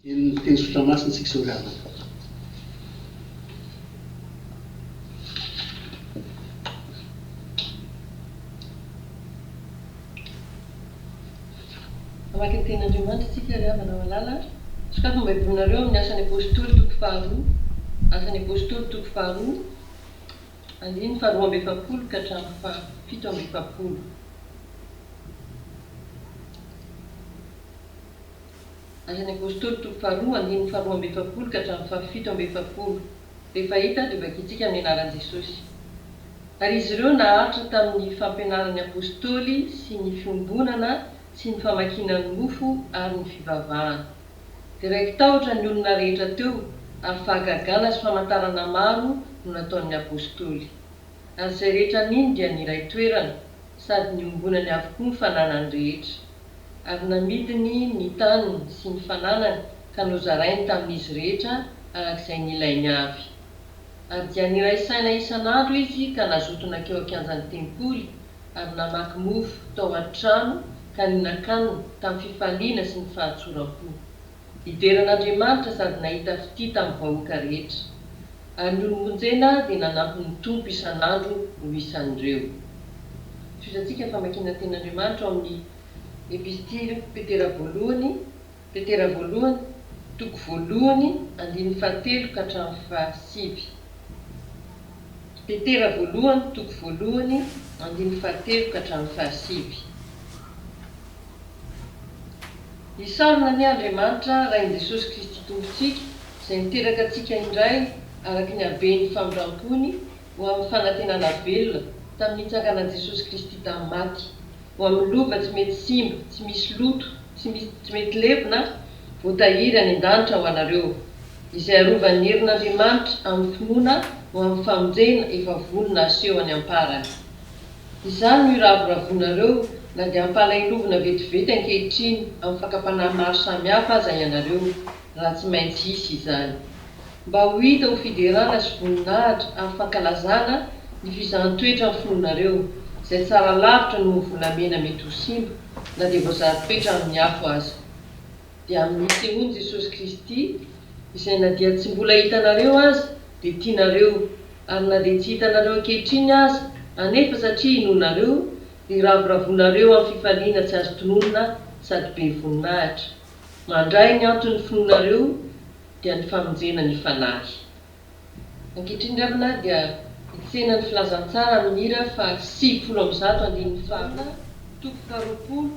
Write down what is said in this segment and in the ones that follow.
Teny sotramasina tsika soravana. Amaky ny ten'Andriamanitra tsika riavana malala. Sokafy mba hivonareo amin'ny asan'ny apôstôly toko faharoa, asan'ny apôstôly toko faharoa, andiny faharoa amby efapolo ka hatramin'ny fahafito amby efapolo. Asan'ny apôstôly toko faharoa, andiny faharoa amby efapolo ka hatramin'ny fahafito amby efapolo. Rehefa hita dia vakitsika amin'ny anaran'i Jesosy. Ary izy ireo naharitra tamin'ny fampianaran'ny apôstôly sy ny fiombonana sy ny famakiana ny mofo ary ny fivavahana. Dia raiky tahotra ny olona rehetra teo ary fahagagana sy famantarana maro no nataon'ny apôstôly. Ary izay rehetra niny dia niray toerana sady niombonany avokoa ny fananany rehetra. Ary namidiny ny taniny sy ny fananany ka nozarainy tamin'izy rehetra arak'izay nilainy avy. Ary dia niraisaina isan'andro izy ka nazotona keo an-kianjan'ny tempoly ary namaky mofo tao an-trano ka ninakanina tamin'ny fifaliana sy ny fahatsoram-po. Ideran'Andriamanitra sady nahita fity tamin'ny vahoaka rehetra. Ary ny olomonjena dia nanampy ny tompo isan'andro ho isan'ireo. Fizatsika famakiana ten'Andriamanitra ao amin'ny epistily Petera voalohany, toko voalohany, andiny fahatelo ka hatramin'ny fahasivy. Petera voalohany, toko voalohany, andiny fahatelo ka hatramin'ny fahasivy. Isarona ny Andriamanitra rain'i Jesosy Kristy tompontsika, izay miteraka antsika indray araka ny habeny famirampony ho amin'ny fanantenana velona tamin'ny hitsanganan'i Jesosy Kristy tamin'ny maty, ho amin'ny lova tsy mety simba, tsy misy loto, tsy mety levona, voatahiry any an-danitra ho anareo, izay arovan'ny herin'Andriamanitra amin'ny finoana ho amin'ny famonjena efa vonona aseho any amparany. Izany no iravoravonareo na dia ampalailovina vetivety ankehitriny amin'ny fakapanahy maro samihafa aza ianareo raha tsy maintsy hisy izany. Mba ho hita ho fiderana sy voninahitra amin'ny fankalazana ny fizahan-toetra amin'ny finoanareo, izay tsara lavitra no volamena mety ho simba na dia voazahatoetra amin'ny afo aza. Dia amin'ny sehoany Jesosy Kristy, izay na dia tsy mbola hitanareo aza dia tianareo, ary na dia tsy hitanareo ankehitriny aza anefa satria hinonareo dia iravoravonareo amin'ny fifaliana tsy azo tononona sady be voninahitra. Mandray ny antony finoanareo dia ny famonjena ny fanahy. Ankehitriny ravina dia hitsenan'ny filazantsara amin'ny hira fa 900 andiny fahana, toko faharoapolo,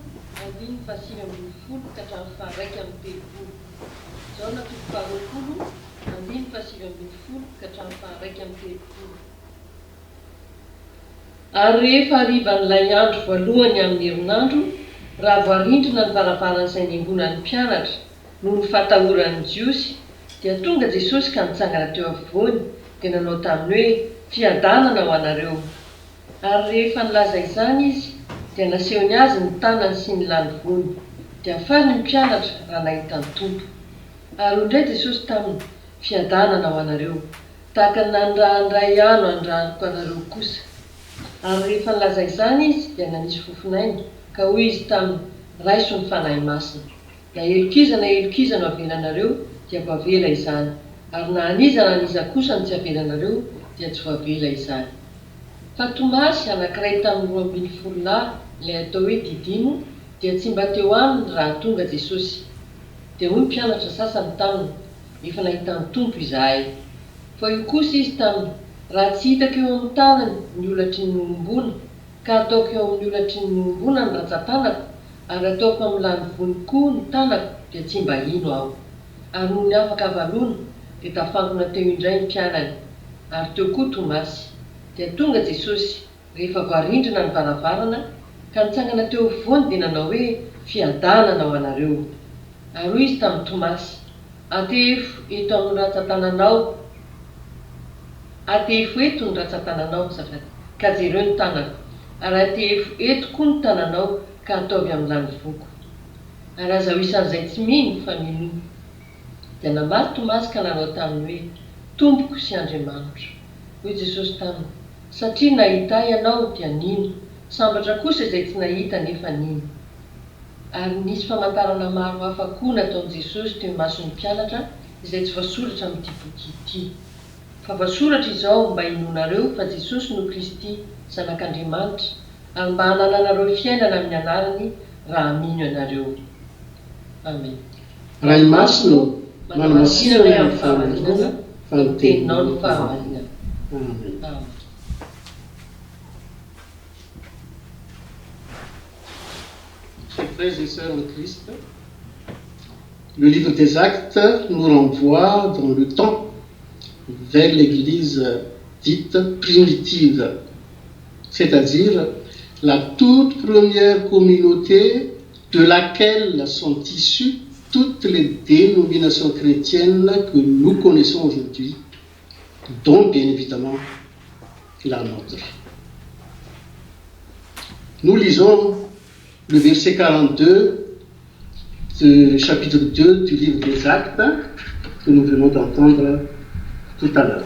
andiny fahasivy ambin'ny folo ka hatramin'ny faharaika amin'ny telopolo. Jaona toko faharoapolo, andiny fahasivy ambin'ny folo ka hatramin'ny faharaika amin'ny telopolo. Ary rehefa harivan'ilay andro voalohany amin'ny herinandro, raha voarindrina ny varavaran'izay niangonan'ny mpianatra noho ny fahatahoran'ny jiosy, dia tonga Jesosy ka nitsangana teo afovoany dia nanao taminy hoe fiadanana ho anareo. Ary rehefa nilaza izany izy dia nasehony azy ny tanany sy ny lanovony, dia faly ny mpianatra raha nahita ny tompo. Ary indray Jesosy taminy fiadanana ho anareo, tahaka ny nandrahandray ano andraniko anareo kosa. Ary rehefa nilaza izany izy dia nanisy fofinainy ka hoy izy taminy raiso ny fanahy masina. Na elokiza no avelanareo dia voavela izany, ary na aniza kosa no tsy avelanareo dia tsy voavela izany. Fa Tomasy anankiray tamin'ny 12 lahy, ilay atao hoe Didimo, dia tsy mba teo aminy raha tonga Jesosy. Dia hoy mpianatra sasany taminy, efa nahita ny tompo izahay. Fa io kosa izy taminy, raha tsy hitako eo amin'ny tanany ny olatry ny noombona, ka ataoko eo amin'ny olatry ny noombona ny ratsan-tanako, ary ataoko amin'ny lanovony koa ny tanako, dia tsy mba ino aho. Ary noho ny afaka avaloana dia tafangona teo indray ny mpianany, ary teo koa Tomasy. Dia tonga Jesosy rehefa voarindrina ny varavarana ka nitsangana teo afovoany dia nanao hoe fiadanana ho anareo. Ary hoy izy tamin'ny Tomasy, atefo eto amin'ny ratsan-tananao, atefo eto ny ratsan-tananao ka jereo ny tanako, ary atefo eto koa ny tananao ka ataovy amin'ny lanovoko. Ary aza ho isan'izay tsy mino fa minoa. Dia namaly Tomasy ka nanao taminy hoe Tompoko sy Andriamanitra. Hoy Jesosy taminy, satria nahita ianao dia nino, sambatra kosa izay tsy nahita nefa nino. Ary nisy famantarana maro hafa koa nataon'i Jesosy teo mason'ny mpianatra izay tsy voasoratra amin'ity boky ity. Fa voasoratra izao mba hinonareo fa Jesosy no Kristy zanak'Andriamanitra ary mba hanananareo fiainana amin'ny anarany raha mino ianareo. Amen. Raha i masino manamasinana amin'ny fahamarinana fa ny teninao ny fahamarinana. Amen. Amen. Chers frères et sœurs en Christ, le livre des Actes nous renvoie dans le temps vers l'Église dite primitive, c'est-à-dire la toute première communauté de laquelle sont issues toutes les dénominations chrétiennes que nous connaissons aujourd'hui, dont bien évidemment la nôtre. Nous lisons le verset 42 du chapitre 2 du livre des Actes que nous venons d'entendre tout à l'heure.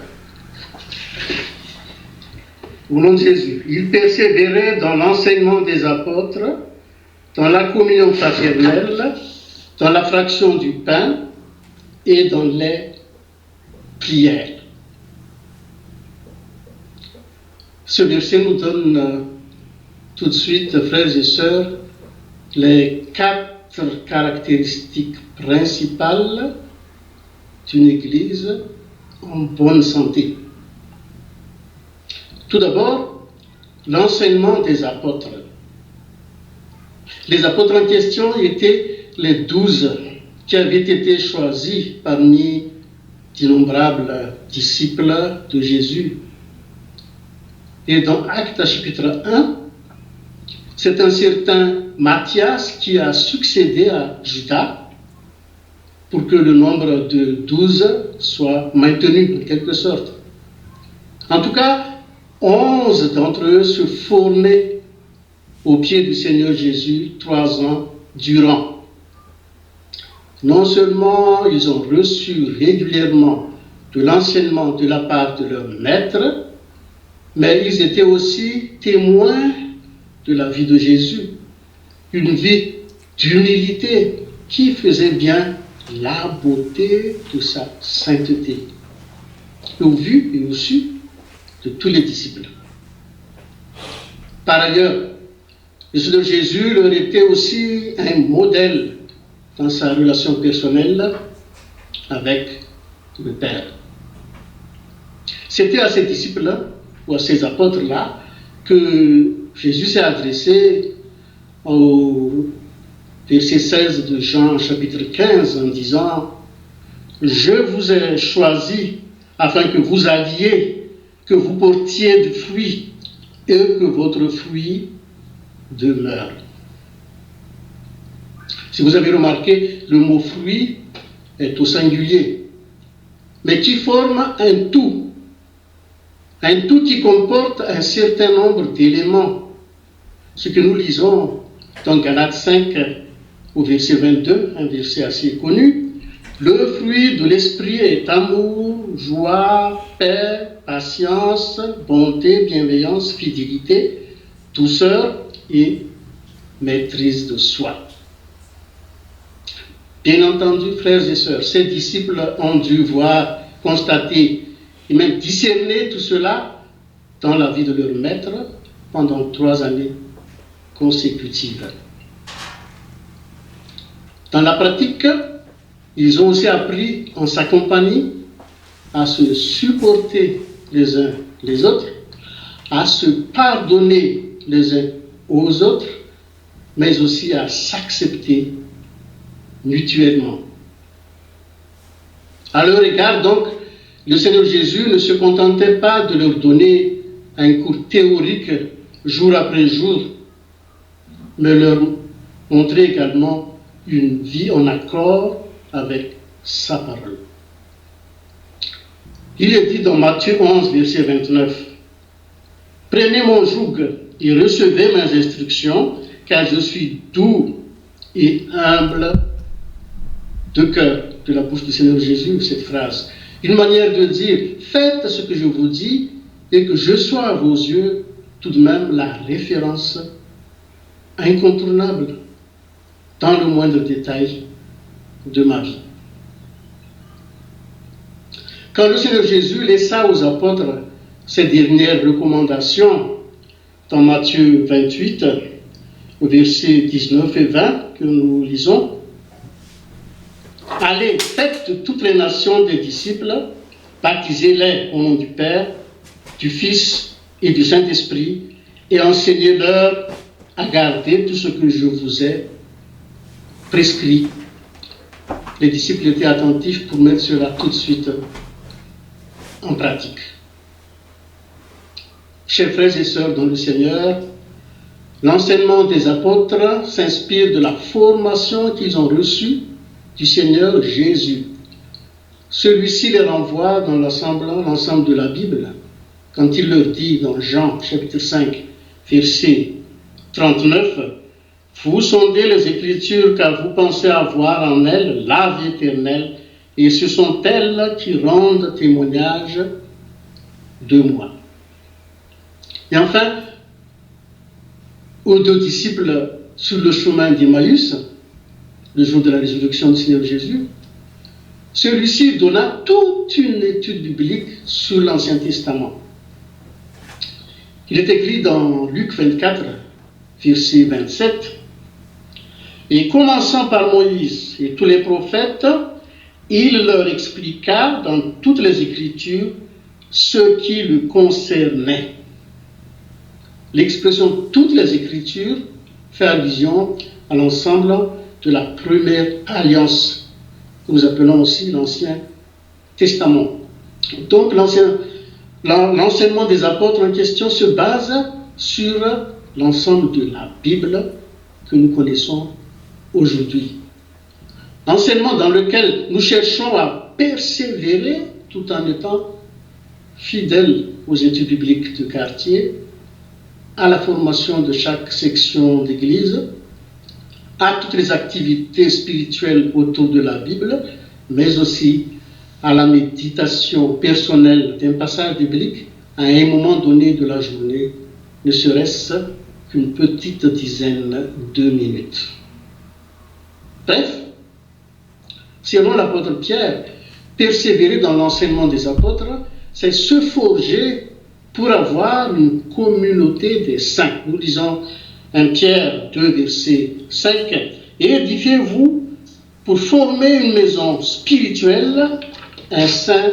Au nom de Jésus, il persévérait dans l'enseignement des apôtres, dans la communion fraternelle, dans la fraction du pain et dans les prières. Ce verset nous donne tout de suite, frères et sœurs, les 4 caractéristiques principales d'une Église en bonne santé. Tout d'abord, l'enseignement des apôtres. Les apôtres en question étaient les 12 qui avaient été choisis parmi d'innombrables disciples de Jésus. Et dans Actes chapitre 1, c'est un certain Matthias qui a succédé à Judas pour que le nombre de 12 soit maintenu en quelque sorte. En tout cas, 11 d'entre eux se formaient aux pieds du Seigneur Jésus 3 ans durant. Non seulement ils ont reçu régulièrement de l'enseignement de la part de leur maître, mais ils étaient aussi témoins de la vie de Jésus, une vie d'humilité qui faisait bien la beauté de sa sainteté, au vu et au su de tous les disciples. Par ailleurs, le Seigneur Jésus leur était aussi un modèle dans sa relation personnelle avec le Père. C'était à ces disciples-là, ou à ces apôtres-là, que Jésus s'est adressé au verset 16 de Jean chapitre 15 en disant « Je vous ai choisi afin que vous alliez, que vous portiez du fruit et que votre fruit demeure. » Si vous avez remarqué, le mot « fruit » est au singulier, mais qui forme un tout qui comporte un certain nombre d'éléments. Ce que nous lisons dans Galates 5 au verset 22, un verset assez connu, le fruit de l'esprit est amour, joie, paix, patience, bonté, bienveillance, fidélité, douceur et maîtrise de soi. Bien entendu, frères et sœurs, ces disciples ont dû voir, constater et même discerner tout cela dans la vie de leur maître pendant 3 années consécutives. Dans la pratique, ils ont aussi appris en sa compagnie à se supporter les uns les autres, à se pardonner les uns aux autres, mais aussi à s'accepter mutuellement. À leur égard, donc, le Seigneur Jésus ne se contentait pas de leur donner un cours théorique jour après jour, mais leur montrer également une vie en accord avec sa parole. Il est dit dans Matthieu 11, verset 29, « Prenez mon joug et recevez mes instructions, car je suis doux et humble de cœur. » De la bouche du Seigneur Jésus, cette phrase. Une manière de dire, faites ce que je vous dis et que je sois à vos yeux tout de même la référence incontournable. dans le moindre détail de ma vie. Quand le Seigneur Jésus laissa aux apôtres ces dernières recommandations dans Matthieu 28, versets 19 et 20 que nous lisons, « Allez, faites de toutes les nations des disciples, baptisez-les au nom du Père, du Fils et du Saint-Esprit, et enseignez-leur à garder tout ce que je vous ai prescrit. » Les disciples étaient attentifs pour mettre cela tout de suite en pratique. Chers frères et sœurs dans le Seigneur, l'enseignement des apôtres s'inspire de la formation qu'ils ont reçue du Seigneur Jésus. Celui-ci les renvoie dans l'ensemble de la Bible, quand il leur dit dans Jean chapitre 5, verset 39, « Vous sondez les Écritures car vous pensez avoir en elles la vie éternelle, et ce sont elles qui rendent témoignage de moi. » Et enfin, aux deux disciples sur le chemin d'Emmaüs, le jour de la résurrection du Seigneur Jésus, celui-ci donna toute une étude biblique sur l'Ancien Testament. Il est écrit dans Luc 24, verset 27, « Et commençant par Moïse et tous les prophètes, il leur expliqua dans toutes les Écritures ce qui le concernait. » L'expression « toutes les Écritures » fait allusion à l'ensemble de la première alliance, que nous appelons aussi l'Ancien Testament. Donc l'enseignement des apôtres en question se base sur l'ensemble de la Bible que nous connaissons aujourd'hui. Enseignement dans lequel nous cherchons à persévérer tout en étant fidèles aux études bibliques de quartier, à la formation de chaque section d'église, à toutes les activités spirituelles autour de la Bible, mais aussi à la méditation personnelle d'un passage biblique à un moment donné de la journée, ne serait-ce qu'une petite dizaine de minutes. Bref, selon l'apôtre Pierre, persévérer dans l'enseignement des apôtres, c'est se forger pour avoir une communauté des saints. Nous lisons 1 Pierre 2, verset 5, « Et édifiez-vous pour former une maison spirituelle, un saint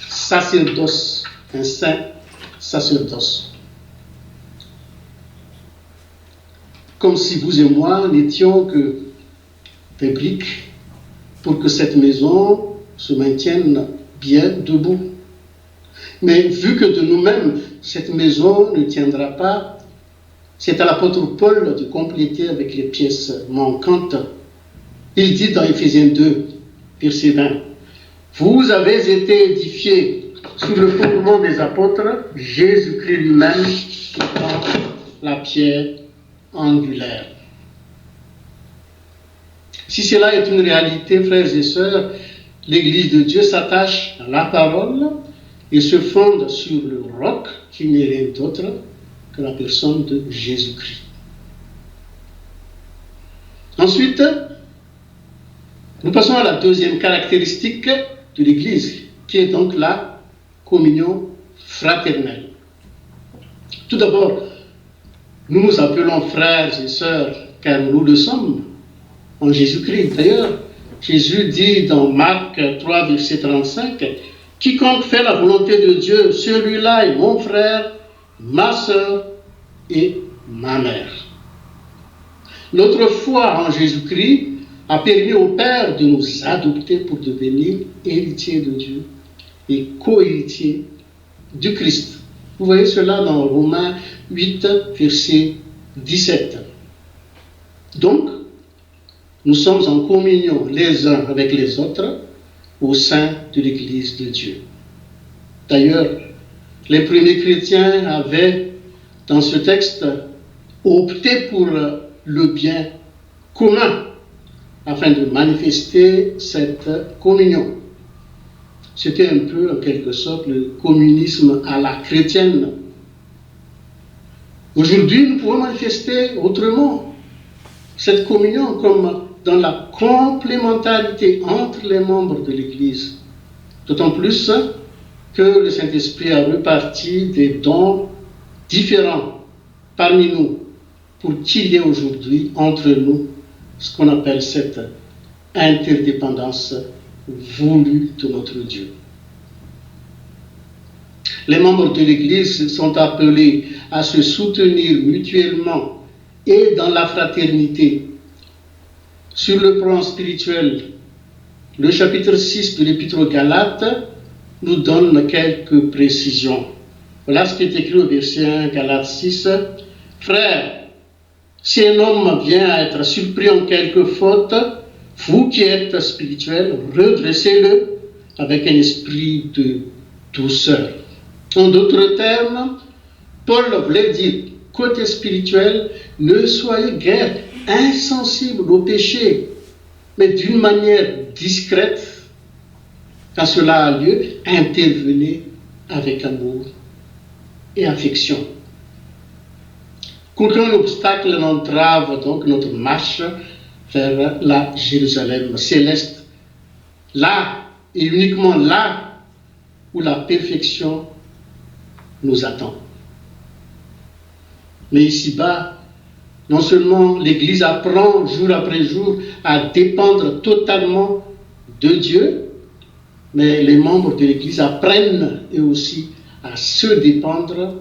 sacerdoce. » Un saint sacerdoce. Comme si vous et moi n'étions que des briques pour que cette maison se maintienne bien debout. Mais vu que de nous-mêmes, cette maison ne tiendra pas, c'est à l'apôtre Paul de compléter avec les pièces manquantes. Il dit dans Éphésiens 2, verset 20, « Vous avez été édifiés sur le fondement des apôtres, Jésus-Christ lui-même étant la pierre angulaire. » Si cela est une réalité, frères et sœurs, l'Église de Dieu s'attache à la parole et se fonde sur le roc qui n'est rien d'autre que la personne de Jésus-Christ. Ensuite, nous passons à la deuxième caractéristique de l'Église, qui est donc la communion fraternelle. Tout d'abord, nous nous appelons frères et sœurs, car nous le sommes en Jésus-Christ. D'ailleurs, Jésus dit dans Marc 3, verset 35, « Quiconque fait la volonté de Dieu, celui-là est mon frère, ma sœur et ma mère. » Notre foi en Jésus-Christ a permis au Père de nous adopter pour devenir héritiers de Dieu et co-héritiers du Christ. Vous voyez cela dans Romains 8, verset 17. Donc, nous sommes en communion les uns avec les autres au sein de l'Église de Dieu. D'ailleurs, les premiers chrétiens avaient, dans ce texte, opté pour le bien commun afin de manifester cette communion. C'était un peu, en quelque sorte, le communisme à la chrétienne. Aujourd'hui, nous pouvons manifester autrement cette communion comme dans la complémentarité entre les membres de l'Église. D'autant plus que le Saint-Esprit a reparti des dons différents parmi nous pour qu'il y ait aujourd'hui entre nous ce qu'on appelle cette interdépendance voulue de notre Dieu. Les membres de l'Église sont appelés à se soutenir mutuellement et dans la fraternité. Sur le plan spirituel, le chapitre 6 de l'Épître aux Galates nous donne quelques précisions. Voilà ce qui est écrit au verset 1, Galates 6. « Frères, si un homme vient à être surpris en quelque faute, vous qui êtes spirituels, redressez-le avec un esprit de douceur. » En d'autres termes, Paul voulait dire, côté spirituel, ne soyez guère insensibles au péché, mais d'une manière discrète, quand cela a lieu, intervenez avec amour et affection. Qu'aucun obstacle n'entrave donc notre marche vers la Jérusalem céleste, là et uniquement là où la perfection nous attend. Mais ici-bas, non seulement l'Église apprend jour après jour à dépendre totalement de Dieu, mais les membres de l'Église apprennent eux aussi à se dépendre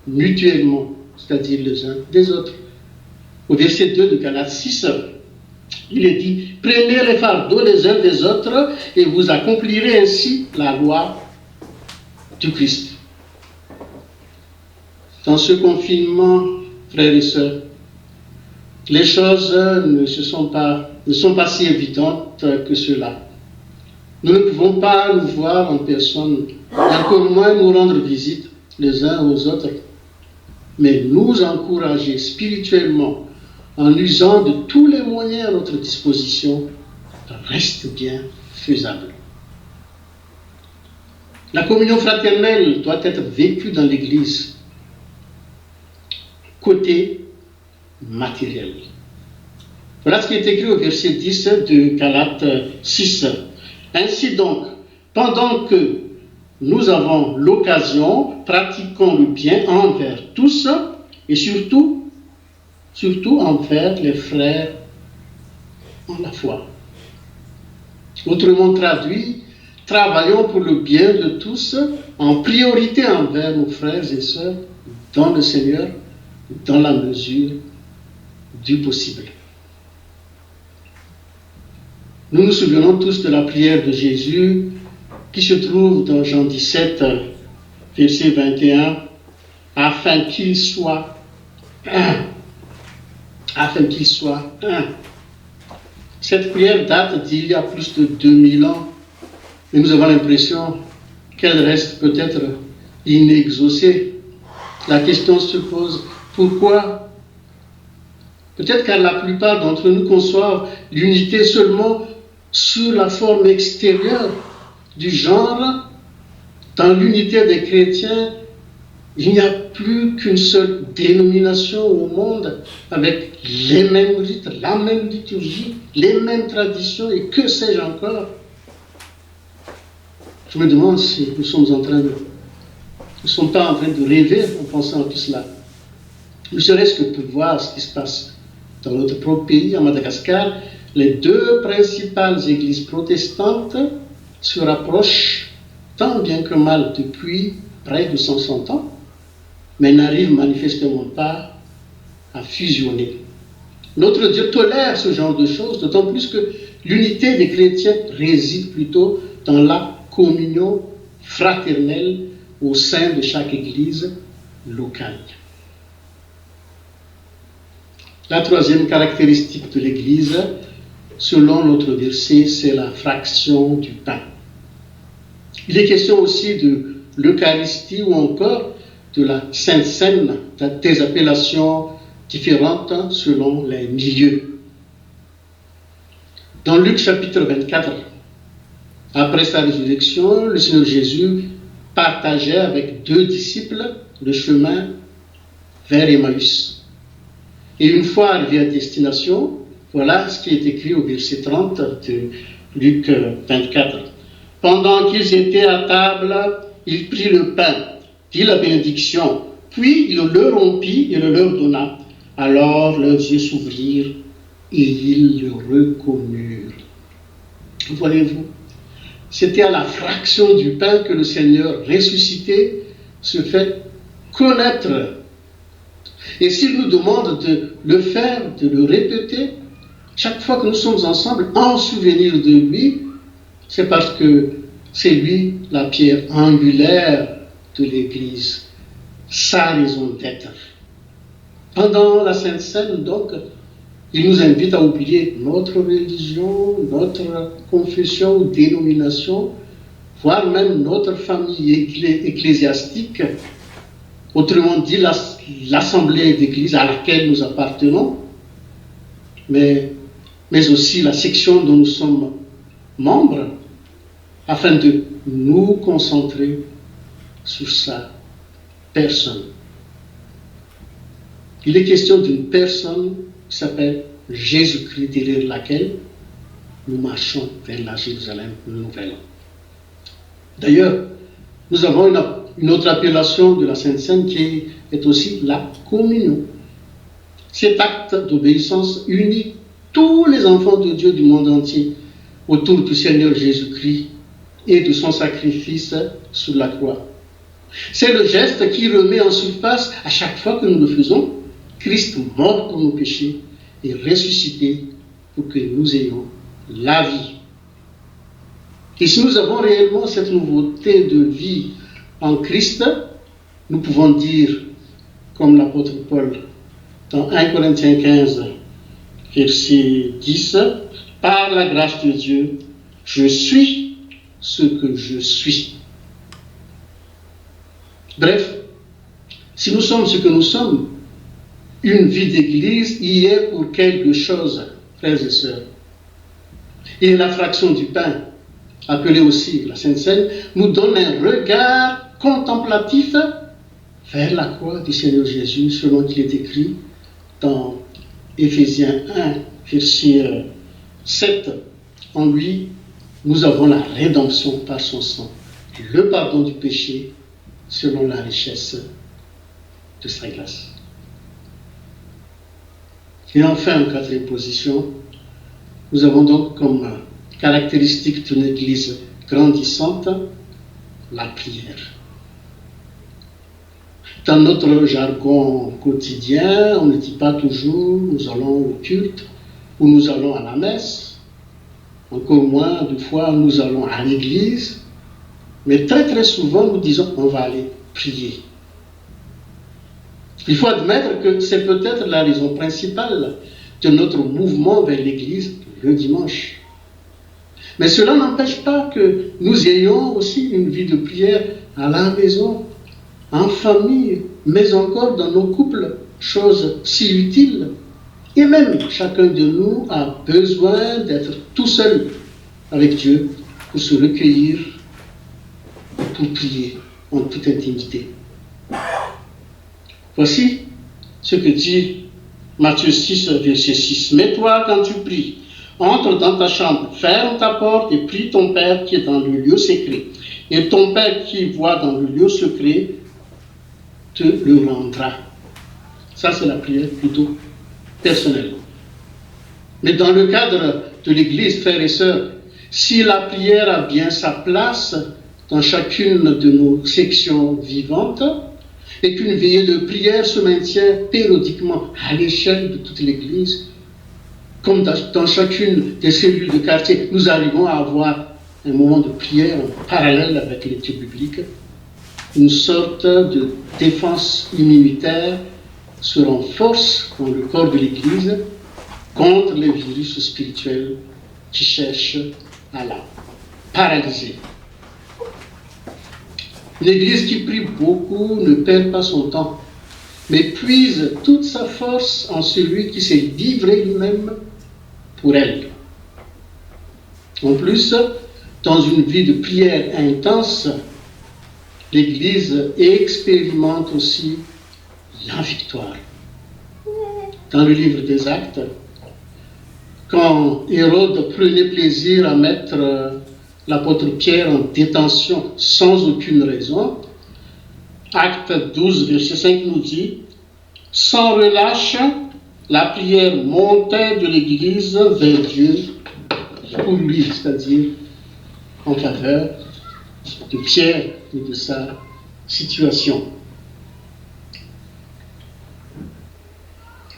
mutuellement, c'est-à-dire les uns des autres. Au verset 2 de Galates 6, il est dit « Prenez les fardeaux les uns des autres et vous accomplirez ainsi la loi du Christ. » Dans ce confinement, frères et sœurs, les choses ne sont pas si évidentes que cela. Nous ne pouvons pas nous voir en personne, encore moins nous rendre visite les uns aux autres, mais nous encourager spirituellement en usant de tous les moyens à notre disposition reste bien faisable. La communion fraternelle doit être vécue dans l'Église. Côté matériel. Voilà ce qui est écrit au verset 10 de Galates 6. Ainsi donc, pendant que nous avons l'occasion, pratiquons le bien envers tous et surtout envers les frères en la foi. Autrement traduit, travaillons pour le bien de tous, en priorité envers nos frères et sœurs dans le Seigneur, dans la mesure du possible. Nous nous souvenons tous de la prière de Jésus qui se trouve dans Jean 17, verset 21, afin qu'il soit un. Afin qu'il soit un. Cette prière date d'il y a plus de 2000 ans, et nous avons l'impression qu'elle reste peut-être inexaucée. La question se pose, pourquoi? Peut-être car la plupart d'entre nous conçoivent l'unité seulement sur la forme extérieure, du genre, dans l'unité des chrétiens, il n'y a plus qu'une seule dénomination au monde avec les mêmes rites, la même liturgie, les mêmes traditions et que sais-je encore. Je me demande si nous ne sommes pas en train de rêver en pensant à tout cela. Ne serait-ce que pour voir ce qui se passe dans notre propre pays, à Madagascar, les deux principales églises protestantes se rapprochent tant bien que mal depuis près de 160 ans, mais n'arrivent manifestement pas à fusionner. Notre Dieu tolère ce genre de choses, d'autant plus que l'unité des chrétiens réside plutôt dans la communion fraternelle au sein de chaque église locale. La troisième caractéristique de l'Église, selon notre verset, c'est la fraction du pain. Il est question aussi de l'Eucharistie ou encore de la Sainte Seine, des appellations différentes selon les milieux. Dans Luc chapitre 24, après sa résurrection, le Seigneur Jésus partageait avec 2 disciples le chemin vers Emmaüs. Et une fois arrivé à destination, Voilà ce qui est écrit au verset 30 de Luc 24. Pendant qu'ils étaient à table, il prit le pain, dit la bénédiction, puis il le rompit et le leur donna. Alors leurs yeux s'ouvrirent et ils le reconnurent. Voyez-vous, c'était à la fraction du pain que le Seigneur ressuscité se fait connaître. Et s'il nous demande de le faire, de le répéter, chaque fois que nous sommes ensemble en souvenir de lui, c'est parce que c'est lui la pierre angulaire de l'Église, sa raison d'être. Pendant la Sainte Seine, donc, il nous invite à oublier notre religion, notre confession ou dénomination, voire même notre famille ecclésiastique, autrement dit l'assemblée d'église à laquelle nous appartenons, mais aussi la section dont nous sommes membres, afin de nous concentrer sur sa personne. Il est question d'une personne qui s'appelle Jésus-Christ, derrière laquelle nous marchons vers la Jérusalem nouvelle. D'ailleurs, nous avons une autre appellation de la Sainte Seine qui est aussi la communion. Cet acte d'obéissance unit tous les enfants de Dieu du monde entier autour du Seigneur Jésus-Christ et de son sacrifice sur la croix. C'est le geste qui remet en surface à chaque fois que nous le faisons Christ mort pour nos péchés et ressuscité pour que nous ayons la vie. Et si nous avons réellement cette nouveauté de vie en Christ, nous pouvons dire, comme l'apôtre Paul, dans 1 Corinthiens 15, verset 10, « Par la grâce de Dieu, je suis ce que je suis. » Bref, si nous sommes ce que nous sommes, une vie d'église y est pour quelque chose, frères et sœurs. Et la fraction du pain, appelée aussi la Sainte Seine, nous donne un regard contemplatif vers la croix du Seigneur Jésus, selon qu'il est écrit dans Éphésiens 1, verset 7. En lui, nous avons la rédemption par son sang, le pardon du péché, selon la richesse de sa grâce. Et enfin, en quatrième position, nous avons donc comme caractéristique d'une église grandissante la prière. Dans notre jargon quotidien, on ne dit pas toujours nous allons au culte ou nous allons à la messe, encore moins de fois nous allons à l'église, mais très très souvent nous disons on va aller prier. Il faut admettre que c'est peut-être la raison principale de notre mouvement vers l'église le dimanche. Mais cela n'empêche pas que nous ayons aussi une vie de prière à la maison, en famille, mais encore dans nos couples, chose si utile. Et même chacun de nous a besoin d'être tout seul avec Dieu pour se recueillir, pour prier en toute intimité. Voici ce que dit Matthieu 6, verset 6. « Mais toi, quand tu pries, entre dans ta chambre, ferme ta porte et prie ton Père qui est dans le lieu secret. Et ton Père qui voit dans le lieu secret te le rendra. » Ça, c'est la prière plutôt personnelle. Mais dans le cadre de l'Église, frères et sœurs, si la prière a bien sa place dans chacune de nos sections vivantes, et qu'une veillée de prière se maintient périodiquement à l'échelle de toute l'Église, comme dans chacune des cellules de quartier, nous arrivons à avoir un moment de prière en parallèle avec l'étude biblique, une sorte de défense immunitaire se renforce dans le corps de l'Église contre les virus spirituels qui cherchent à la paralyser. Une Église qui prie beaucoup ne perd pas son temps, mais puise toute sa force en celui qui s'est livré lui-même pour elle. En plus, dans une vie de prière intense, l'Église expérimente aussi la victoire. Dans le livre des Actes, quand Hérode prenait plaisir à mettre l'apôtre Pierre en détention sans aucune raison, Acte 12, verset 5 nous dit, « Sans relâche, la prière montait de l'Église vers Dieu pour lui, c'est-à-dire en faveur de Pierre et de sa situation. »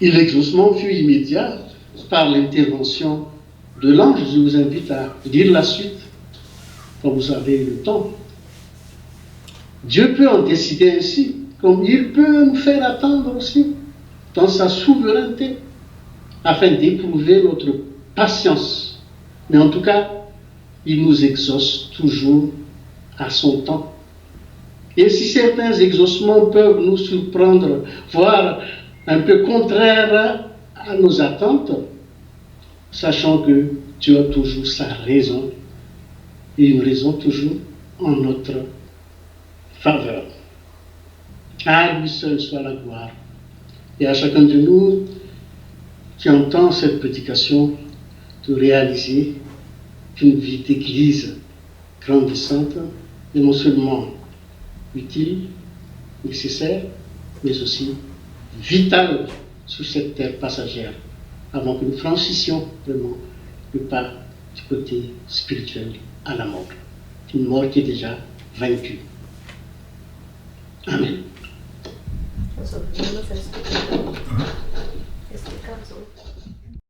Et l'exaucement fut immédiat par l'intervention de l'ange. Je vous invite à lire la suite quand vous avez le temps. Dieu peut en décider ainsi, comme il peut nous faire attendre aussi dans sa souveraineté, afin d'éprouver notre patience. Mais en tout cas, il nous exauce toujours à son temps. Et si certains exaucements peuvent nous surprendre, voire un peu contraires à nos attentes, sachant que Dieu a toujours sa raison, et une raison toujours en notre faveur. À lui seul soit la gloire. Et à chacun de nous qui entend cette prédication de réaliser qu'une vie d'église grandissante est non seulement utile, nécessaire, mais aussi vitale sur cette terre passagère, avant que nous franchissions vraiment le pas du côté spirituel à la mort. Une mort qui est déjà vaincue. Amen. Alltså, vi måste explica så.